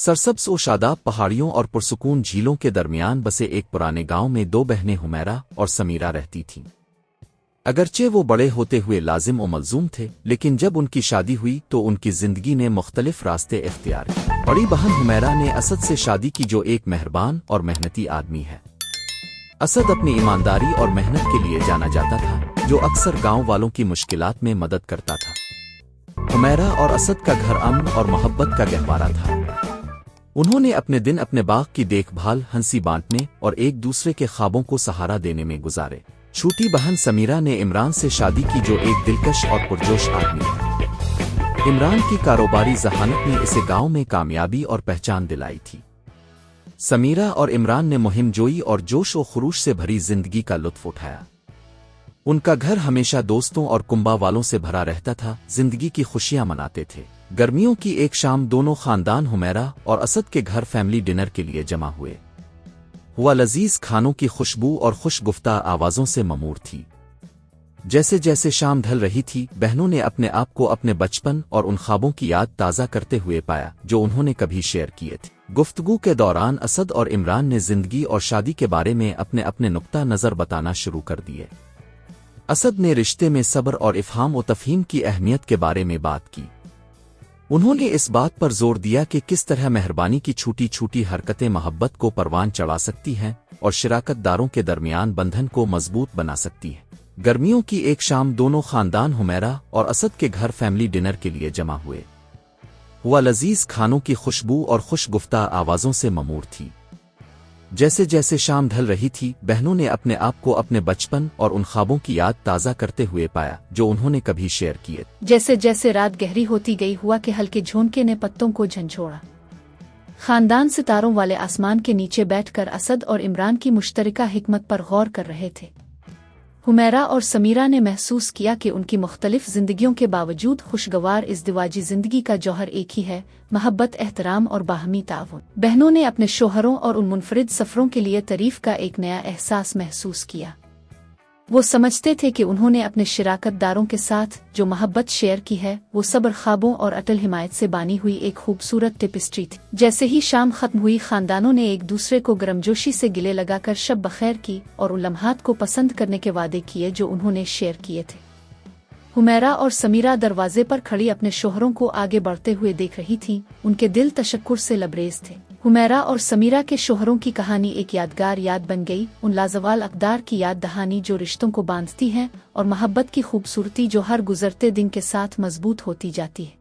सरसब्ज़ व शादाब पहाड़ियों और पुरसुकून झीलों के दरमियान बसे एक पुराने गांव में दो बहनें हुमैरा और समीरा रहती थीं। अगरचे वो बड़े होते हुए लाजिम और मलजूम थे, लेकिन जब उनकी शादी हुई तो उनकी जिंदगी ने मुख्तलिफ रास्ते इख्तियार किए। बड़ी बहन हुमैरा ने असद से शादी की, जो एक मेहरबान और मेहनती आदमी है। असद अपनी ईमानदारी और मेहनत के लिए जाना जाता था, जो अक्सर गांव वालों की मुश्किलात में मदद करता था। हुमैरा और असद का घर अमन और मोहब्बत का गहवारा था। उन्होंने अपने दिन अपने बाग की देखभाल, हंसी बांटने और एक दूसरे के ख्वाबों को सहारा देने में गुजारे। छोटी बहन समीरा ने इमरान से शादी की, जो एक दिलकश और पुरजोश आदमी है। इमरान की कारोबारी जहानत ने इसे गांव में कामयाबी और पहचान दिलाई थी। समीरा और इमरान ने मुहिम जोई और जोश व खरूश से भरी जिंदगी का लुत्फ उठाया। उनका घर हमेशा दोस्तों और कुंबा वालों से भरा रहता था, जिंदगी की खुशियां मनाते थे। गर्मियों की एक शाम दोनों खानदान हुमैरा और असद के घर फैमिली डिनर के लिए जमा हुआ लजीज खानों की खुशबू और खुश गुफ्ता आवाज़ों से ममूर थी। जैसे जैसे शाम ढल रही थी, बहनों ने अपने आप को अपने बचपन और उन ख्वाबों की याद ताज़ा करते हुए पाया, जो उन्होंने कभी शेयर किए थे। गुफ्तगू के दौरान असद और इमरान ने जिंदगी और शादी के बारे में अपने अपने नुक्ता नज़र बताना शुरू कर दिए। असद ने रिश्ते में सब्र और इफ़हाम व तफ़हीम की अहमियत के बारे में बात की। उन्होंने इस बात पर जोर दिया कि किस तरह मेहरबानी की छोटी छोटी हरकतें मोहब्बत को परवान चढ़ा सकती हैं और शिराकतदारों के दरमियान बंधन को मजबूत बना सकती हैं। गर्मियों की एक शाम दोनों खानदान हुमैरा और असद के घर फैमिली डिनर के लिए जमा हुआ लजीज खानों की खुशबू और खुश गुफ्ता आवाज़ों से ममूर थी। जैसे जैसे शाम ढल रही थी, बहनों ने अपने आप को अपने बचपन और उन ख्वाबों की याद ताज़ा करते हुए पाया, जो उन्होंने कभी शेयर किए। जैसे जैसे रात गहरी होती गई, हुआ कि हल्के झोंके ने पत्तों को झंझोड़ा। खानदान सितारों वाले आसमान के नीचे बैठकर असद और इमरान की मुश्तरका हिकमत पर गौर कर रहे थे। हुमैरा और समीरा ने महसूस किया कि उनकी मुख्तलिफ जिंदगियों के बावजूद खुशगवार इज़्दिवाजी जिंदगी का जौहर एक ही है, मोहब्बत, एहतराम और बाहमी ताउन। बहनों ने अपने शोहरों और उन मुनफरिद सफ़रों के लिए तारीफ का एक नया एहसास महसूस किया। वो समझते थे कि उन्होंने अपने शिराकतदारों के साथ जो मोहब्बत शेयर की है, वो सब्र, ख्वाबों और अटल हिमायत से बानी हुई एक खूबसूरत टेपिस्ट्री थी। जैसे ही शाम खत्म हुई, खानदानों ने एक दूसरे को गर्मजोशी से गिले लगाकर शब बखैर की और उन लम्हात को पसंद करने के वादे किए जो उन्होंने शेयर किए थे। हुमैरा और समीरा दरवाजे पर खड़ी अपने शोहरों को आगे बढ़ते हुए देख रही थीं। उनके दिल तशक्कुर से लबरेज थे। हुमैरा और समीरा के शोहरों की कहानी एक यादगार याद बन गई, उन लाजवाल अक़दार की याद दहानी जो रिश्तों को बांधती हैं और मोहब्बत की खूबसूरती जो हर गुजरते दिन के साथ मजबूत होती जाती है।